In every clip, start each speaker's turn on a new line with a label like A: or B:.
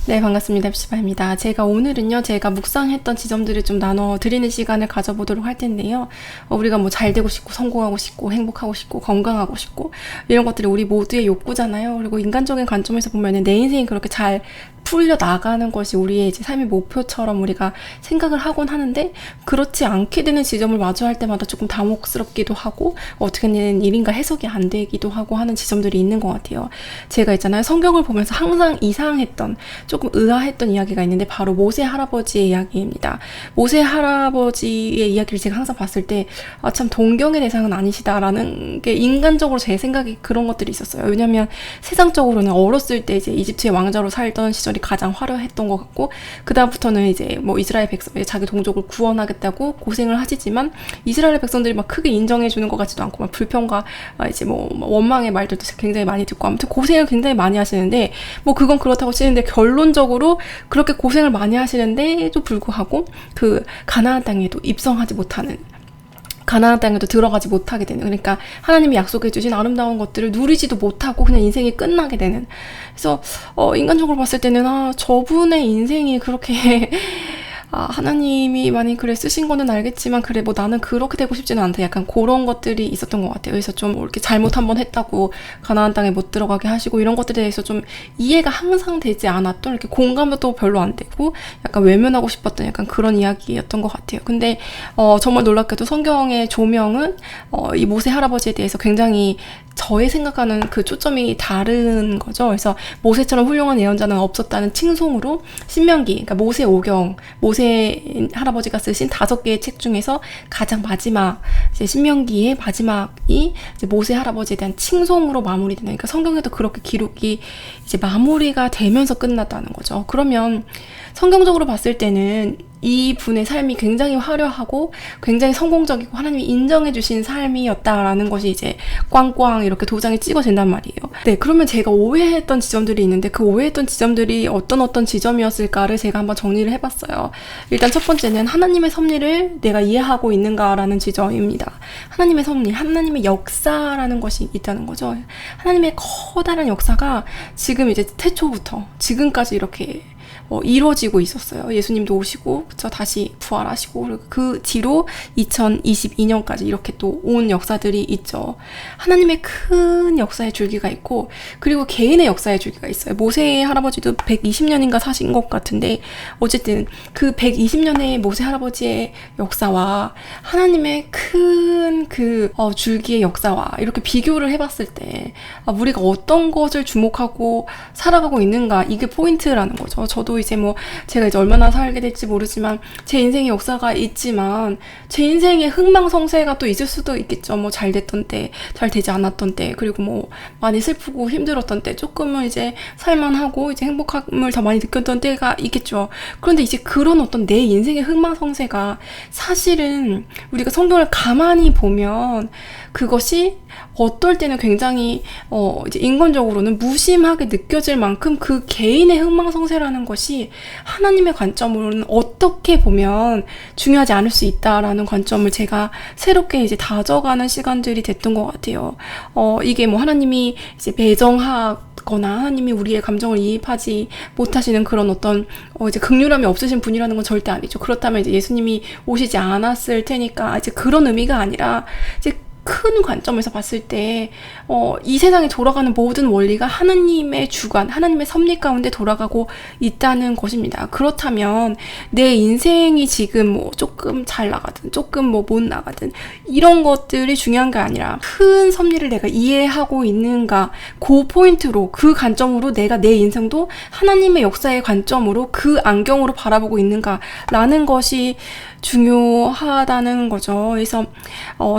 A: 네, 반갑습니다. epsi바입니다. 오늘은요, 제가 묵상했던 지점들을 좀 나눠 드리는 시간을 가져보도록 할 텐데요. 우리가 뭐 잘 되고 싶고, 성공하고 싶고, 행복하고 싶고, 건강하고 싶고, 이런 것들이 우리 모두의 욕구잖아요. 그리고 인간적인 관점에서 보면은 내 인생이 그렇게 잘 풀려 나가는 것이 우리의 이제 삶의 목표처럼 우리가 생각을 하곤 하는데, 그렇지 않게 되는 지점을 마주할 때마다 조금 당혹스럽기도 하고, 어떻게 된 일인가 해석이 안 되기도 하고 하는 지점들이 있는 것 같아요. 제가 있잖아요. 성경을 보면서 항상 이상했던, 조금 의아했던 이야기가 있는데 바로 모세 할아버지의 이야기입니다. 모세 할아버지의 이야기를 제가 항상 봤을 때 참 동경의 대상은 아니시다라는 게 인간적으로 제 생각이 그런 것들이 있었어요. 왜냐면 세상적으로는 어렸을 때 이제 이집트의 왕자로 살던 시절이 가장 화려했던 것 같고, 그 다음부터는 이제 뭐 이스라엘 백성, 자기 동족을 구원하겠다고 고생을 하시지만 이스라엘 백성들이 막 크게 인정해주는 것 같지도 않고 막 불평과 이제 뭐 원망의 말들도 굉장히 많이 듣고, 아무튼 고생을 굉장히 많이 하시는데, 뭐 그건 그렇다고 치는데 결론적으로 그렇게 고생을 많이 하시는데도 불구하고 그 가나안 땅에도 입성하지 못하는, 가나안 땅에도 들어가지 못하게 되는, 그러니까 하나님이 약속해 주신 아름다운 것들을 누리지도 못하고 그냥 인생이 끝나게 되는. 그래서 인간적으로 봤을 때는 저분의 인생이 그렇게 하나님이 많이 그래 쓰신 거는 알겠지만, 그래 뭐 나는 그렇게 되고 싶지는 않다, 약간 그런 것들이 있었던 것 같아요. 그래서 좀 이렇게 잘못 한번 했다고 가나안 땅에 못 들어가게 하시고, 이런 것들에 대해서 좀 이해가 항상 되지 않았던, 이렇게 공감도 또 별로 안 되고 약간 외면하고 싶었던 약간 그런 이야기였던 것 같아요. 근데 정말 놀랍게도 성경의 조명은 이 모세 할아버지에 대해서 굉장히 저의 생각하는 그 초점이 다른 거죠. 그래서 모세처럼 훌륭한 예언자는 없었다는 칭송으로 신명기, 그러니까 모세 오경, 모세 할아버지가 쓰신 5개의 책 중에서 가장 마지막, 이제 신명기의 마지막이 이제 모세 할아버지에 대한 칭송으로 마무리되는, 그러니까 성경에도 그렇게 기록이 이제 마무리가 되면서 끝났다는 거죠. 그러면 성경적으로 봤을 때는 이 분의 삶이 굉장히 화려하고 굉장히 성공적이고 하나님이 인정해 주신 삶이었다라는 것이 이제 꽝꽝 이렇게 도장이 찍어진단 말이에요. 네, 그러면 제가 오해했던 지점들이 있는데, 그 오해했던 지점들이 어떤 지점이었을까를 제가 한번 정리를 해봤어요. 일단 첫 번째는 하나님의 섭리를 내가 이해하고 있는가라는 지점입니다. 하나님의 섭리, 하나님의 역사라는 것이 있다는 거죠. 하나님의 커다란 역사가 지금 이제 태초부터 지금까지 이렇게 이루어지고 있었어요. 예수님도 오시고, 그쵸, 다시 부활하시고, 그리고 그 뒤로 2022년까지 이렇게 또 온 역사들이 있죠. 하나님의 큰 역사의 줄기가 있고, 그리고 개인의 역사의 줄기가 있어요. 모세 할아버지도 120년인가 사신 것 같은데, 어쨌든 그 120년의 모세 할아버지의 역사와 하나님의 큰 줄기의 역사와 이렇게 비교를 해봤을 때, 우리가 어떤 것을 주목하고 살아가고 있는가, 이게 포인트라는 거죠. 저도 이제 뭐 제가 이제 얼마나 살게 될지 모르지만 제 인생의 역사가 있지만, 제 인생의 흥망성쇠가 또 있을 수도 있겠죠. 뭐 잘 됐던 때, 잘 되지 않았던 때, 그리고 뭐 많이 슬프고 힘들었던 때, 조금은 이제 살만하고 이제 행복함을 더 많이 느꼈던 때가 있겠죠. 그런데 이제 그런 어떤 내 인생의 흥망성쇠가 사실은 우리가 성경을 가만히 보면 그것이 어떨 때는 굉장히 이제 인간적으로는 무심하게 느껴질 만큼 그 개인의 흥망성쇠라는 것이 하나님의 관점으로는 어떻게 보면 중요하지 않을 수 있다라는 관점을 제가 새롭게 이제 다져가는 시간들이 됐던 것 같아요. 이게 뭐 하나님이 이제 배정하거나 하나님이 우리의 감정을 이입하지 못하시는 그런 어떤 이제 극률함이 없으신 분이라는 건 절대 아니죠. 그렇다면 이제 예수님이 오시지 않았을 테니까 이제 그런 의미가 아니라, 이제 큰 관점에서 봤을 때 이 세상에 돌아가는 모든 원리가 하나님의 주관, 하나님의 섭리 가운데 돌아가고 있다는 것입니다. 그렇다면 내 인생이 지금 뭐 조금 잘 나가든 조금 뭐 못 나가든 이런 것들이 중요한 게 아니라, 큰 섭리를 내가 이해하고 있는가, 그 포인트로, 그 관점으로 내가 내 인생도 하나님의 역사의 관점으로 그 안경으로 바라보고 있는가라는 것이 중요하다는 거죠. 그래서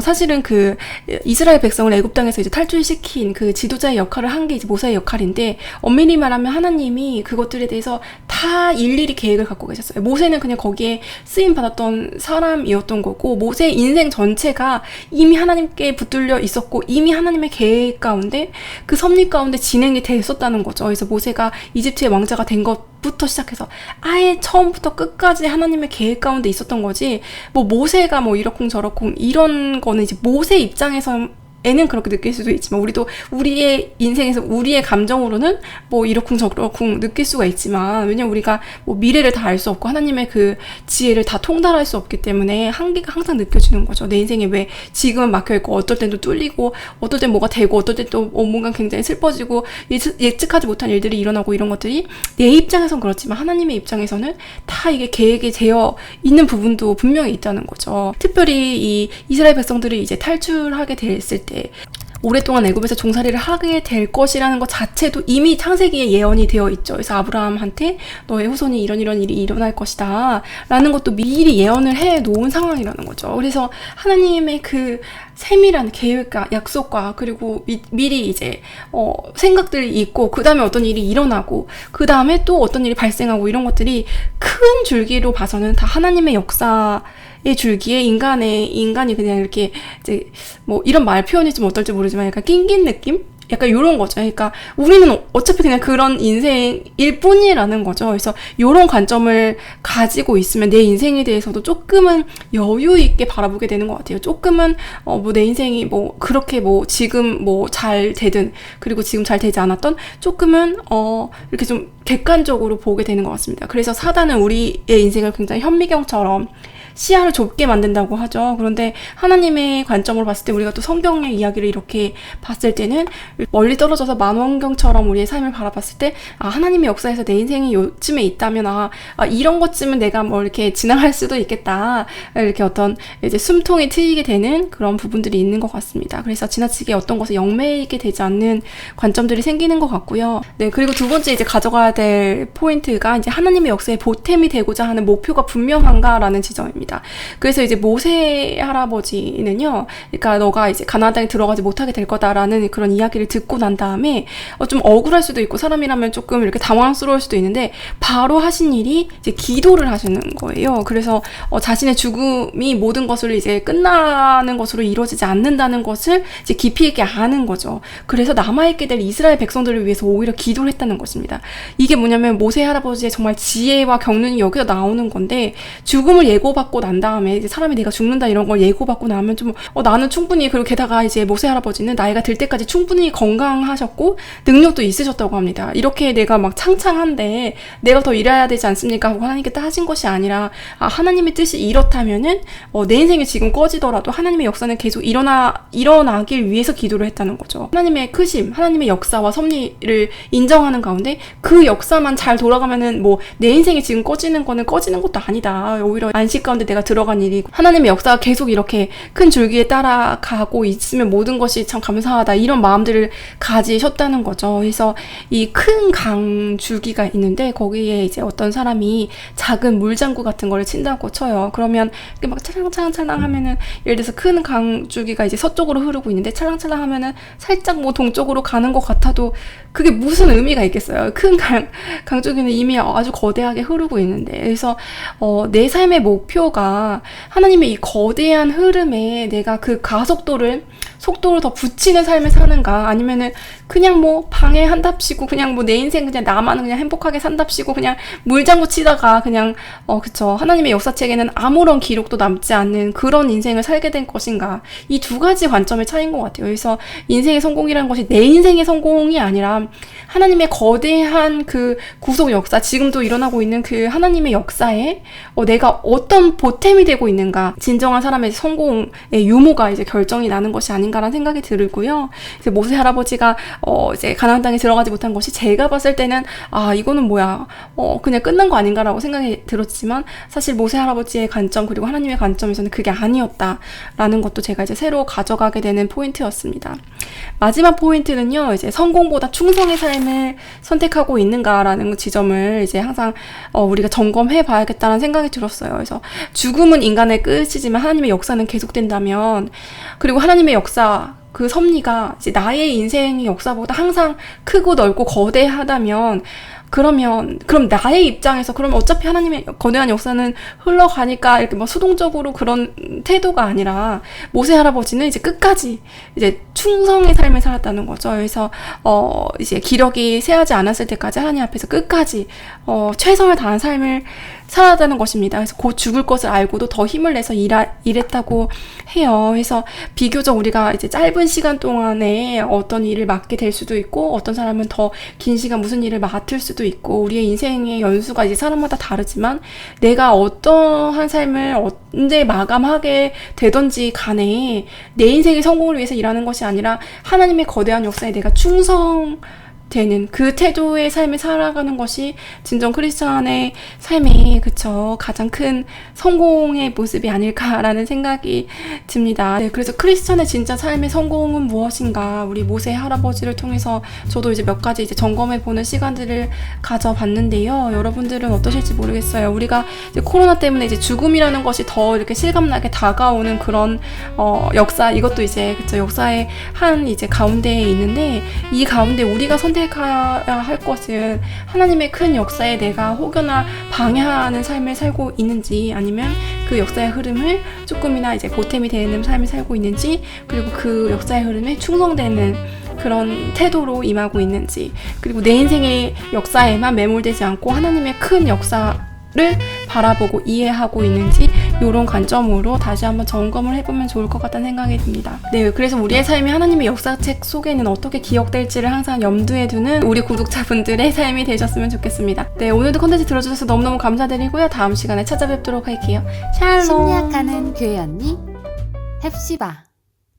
A: 사실은 그 이스라엘 백성을 애굽 땅에서 이제 탈출시킨 그 지도자의 역할을 한 게 이제 모세의 역할인데, 엄밀히 말하면 하나님이 그것들에 대해서 다 일일이 계획을 갖고 계셨어요. 모세는 그냥 거기에 쓰임 받았던 사람이었던 거고, 모세의 인생 전체가 이미 하나님께 붙들려 있었고, 이미 하나님의 계획 가운데, 그 섭리 가운데 진행이 됐었다는 거죠. 그래서 모세가 이집트의 왕자가 된 것부터 시작해서 아예 처음부터 끝까지 하나님의 계획 가운데 있었던 거지, 뭐 모세가 뭐 이러쿵 저러쿵 이런 거는 이제 모세 입장에서 애는 그렇게 느낄 수도 있지만 우리도 우리의 인생에서 우리의 감정으로는 뭐 이러쿵저러쿵 느낄 수가 있지만, 왜냐면 우리가 뭐 미래를 다 알 수 없고 하나님의 그 지혜를 다 통달할 수 없기 때문에 한계가 항상 느껴지는 거죠. 내 인생에 왜 지금은 막혀있고 어떨 땐 또 뚫리고 어떨 땐 뭐가 되고 어떨 땐 또 뭔가 굉장히 슬퍼지고 예측하지 못한 일들이 일어나고, 이런 것들이 내 입장에선 그렇지만 하나님의 입장에서는 다 이게 계획이 되어 있는 부분도 분명히 있다는 거죠. 특별히 이 이스라엘 백성들이 이제 탈출하게 됐을 때 오랫동안 애굽에서 종살이를 하게 될 것이라는 것 자체도 이미 창세기에 예언이 되어 있죠. 그래서 아브라함한테 너의 후손이 이런 일이 일어날 것이다 라는 것도 미리 예언을 해 놓은 상황이라는 거죠. 그래서 하나님의 그 세밀한 계획과 약속과 그리고 미리 이제 생각들이 있고, 그 다음에 어떤 일이 일어나고, 그 다음에 또 어떤 일이 발생하고, 이런 것들이 큰 줄기로 봐서는 다 하나님의 역사의 줄기에 인간이 그냥 이렇게 이제 뭐 이런 말 표현이 좀 어떨지 모르지만 약간 낑긴 느낌? 약간 요런 거죠. 그러니까 우리는 어차피 그냥 그런 인생일 뿐이라는 거죠. 그래서 요런 관점을 가지고 있으면 내 인생에 대해서도 조금은 여유 있게 바라보게 되는 것 같아요. 조금은 뭐 내 인생이 뭐 그렇게 뭐 지금 뭐 잘 되든, 그리고 지금 잘 되지 않았던, 조금은 이렇게 좀 객관적으로 보게 되는 것 같습니다. 그래서 사단은 우리의 인생을 굉장히 현미경처럼 시야를 좁게 만든다고 하죠. 그런데 하나님의 관점으로 봤을 때, 우리가 또 성경의 이야기를 이렇게 봤을 때는 멀리 떨어져서 만원경처럼 우리의 삶을 바라봤을 때, 하나님의 역사에서 내 인생이 요쯤에 있다면 이런 것쯤은 내가 뭐 이렇게 지나갈 수도 있겠다, 이렇게 어떤 이제 숨통이 트이게 되는 그런 부분들이 있는 것 같습니다. 그래서 지나치게 어떤 것을 영매이게 되지 않는 관점들이 생기는 것 같고요. 네, 그리고 두 번째 이제 가져가야 될 포인트가 이제 하나님의 역사에 보탬이 되고자 하는 목표가 분명한가라는 지점입니다. 그래서 이제 모세 할아버지는요, 그러니까 너가 이제 가나안 땅에 들어가지 못하게 될 거다라는 그런 이야기를 듣고 난 다음에 좀 억울할 수도 있고 사람이라면 조금 이렇게 당황스러울 수도 있는데, 바로 하신 일이 이제 기도를 하시는 거예요. 그래서 자신의 죽음이 모든 것을 이제 끝나는 것으로 이루어지지 않는다는 것을 이제 깊이 있게 아는 거죠. 그래서 남아있게 될 이스라엘 백성들을 위해서 오히려 기도를 했다는 것입니다. 이게 뭐냐면 모세 할아버지의 정말 지혜와 경륜이 여기서 나오는 건데, 죽음을 예고받고 난 다음에 이제 사람이 내가 죽는다 이런 걸 예고받고 나면 좀 나는 충분히, 그리고 게다가 이제 모세 할아버지는 나이가 들 때까지 충분히 건강하셨고 능력도 있으셨다고 합니다. 이렇게 내가 막 창창한데 내가 더 일해야 되지 않습니까 하고 하나님께 따진 것이 아니라, 하나님의 뜻이 이렇다면은 내 인생이 지금 꺼지더라도 하나님의 역사는 계속 일어나길 위해서 기도를 했다는 거죠. 하나님의 크심, 하나님의 역사와 섭리를 인정하는 가운데 그 역사만 잘 돌아가면은 뭐 내 인생이 지금 꺼지는 거는 꺼지는 것도 아니다, 오히려 안식 가운데 내가 들어간 일이 하나님의 역사가 계속 이렇게 큰 줄기에 따라가고 있으면 모든 것이 참 감사하다, 이런 마음들을 가지셨다는 거죠. 그래서 이 큰 강 줄기가 있는데 거기에 이제 어떤 사람이 작은 물장구 같은 거를 친다고 쳐요. 그러면 막 찰랑찰랑 하면은, 예를 들어서 큰 강 줄기가 이제 서쪽으로 흐르고 있는데 찰랑찰랑 하면은 살짝 뭐 동쪽으로 가는 것 같아도 그게 무슨 의미가 있겠어요. 큰 강줄기는 이미 아주 거대하게 흐르고 있는데. 그래서 내 삶의 목표가 하나님의 이 거대한 흐름에 내가 그 속도를 더 붙이는 삶을 사는가, 아니면은 그냥 뭐 방에 한답시고 그냥 뭐 내 인생 그냥 나만 그냥 행복하게 산답시고 그냥 물장구 치다가 그냥 그쵸, 하나님의 역사책에는 아무런 기록도 남지 않는 그런 인생을 살게 된 것인가, 이 두 가지 관점의 차이인 것 같아요. 그래서 인생의 성공이라는 것이 내 인생의 성공이 아니라 하나님의 거대한 그 구속 역사, 지금도 일어나고 있는 그 하나님의 역사에 내가 어떤 보탬이 되고 있는가, 진정한 사람의 성공의 유무가 이제 결정이 나는 것이 아닌가라는 생각이 들고요. 이제 모세 할아버지가 이제 가나안 땅에 들어가지 못한 것이 제가 봤을 때는 이거는 뭐야, 그냥 끝난 거 아닌가라고 생각이 들었지만, 사실 모세 할아버지의 관점 그리고 하나님의 관점에서는 그게 아니었다라는 것도 제가 이제 새로 가져가게 되는 포인트였습니다. 마지막 포인트는요, 이제 성공보다 충성의 삶을 선택하고 있는가라는 지점을 이제 항상 우리가 점검해 봐야겠다는 생각이 들었어요. 그래서 죽음은 인간의 끝이지만 하나님의 역사는 계속된다면, 그리고 하나님의 역사 그 섭리가 이제 나의 인생의 역사보다 항상 크고 넓고 거대하다면, 그럼 나의 입장에서 그러면 어차피 하나님의 거대한 역사는 흘러가니까 이렇게 뭐 수동적으로 그런 태도가 아니라 모세 할아버지는 이제 끝까지 이제 충성의 삶을 살았다는 거죠. 그래서 이제 기력이 쇠하지 않았을 때까지 하나님 앞에서 끝까지 최선을 다한 삶을 살았다는 것입니다. 그래서 곧 죽을 것을 알고도 더 힘을 내서 일했다고 해요. 그래서 비교적 우리가 이제 짧은 시간 동안에 어떤 일을 맡게 될 수도 있고, 어떤 사람은 더 긴 시간 무슨 일을 맡을 수도 있고, 우리의 인생의 연수가 이제 사람마다 다르지만, 내가 어떠한 삶을 언제 마감하게 되던지 간에 내 인생의 성공을 위해서 일하는 것이 아니라 하나님의 거대한 역사에 내가 충성되는 그 태도의 삶을 살아가는 것이 진정 크리스천의 삶의 가장 큰 성공의 모습이 아닐까라는 생각이 듭니다. 네, 그래서 크리스천의 진짜 삶의 성공은 무엇인가, 우리 모세 할아버지를 통해서 저도 이제 몇 가지 이제 점검해보는 시간들을 가져봤는데요. 여러분들은 어떠실지 모르겠어요. 우리가 이제 코로나 때문에 이제 죽음이라는 것이 더 이렇게 실감나게 다가오는 그런 역사, 이것도 이제 역사의 한 이제 가운데에 있는데, 이 가운데 우리가 선택해야 할 것은 하나님의 큰 역사에 내가 혹여나 방해하는 삶을 살고 있는지, 아니면 그 역사의 흐름을 조금이나 이제 보탬이 되는 삶을 살고 있는지, 그리고 그 역사의 흐름에 충성되는 그런 태도로 임하고 있는지, 그리고 내 인생의 역사에만 매몰되지 않고 하나님의 큰 역사를 바라보고 이해하고 있는지, 이런 관점으로 다시 한번 점검을 해보면 좋을 것 같다는 생각이 듭니다. 네, 그래서 우리의 삶이 하나님의 역사책 속에는 어떻게 기억될지를 항상 염두에 두는 우리 구독자분들의 삶이 되셨으면 좋겠습니다. 네, 오늘도 컨텐츠 들어주셔서 너무너무 감사드리고요. 다음 시간에 찾아뵙도록 할게요. 샬롬.
B: 심리학하는 교회 언니 헵시바.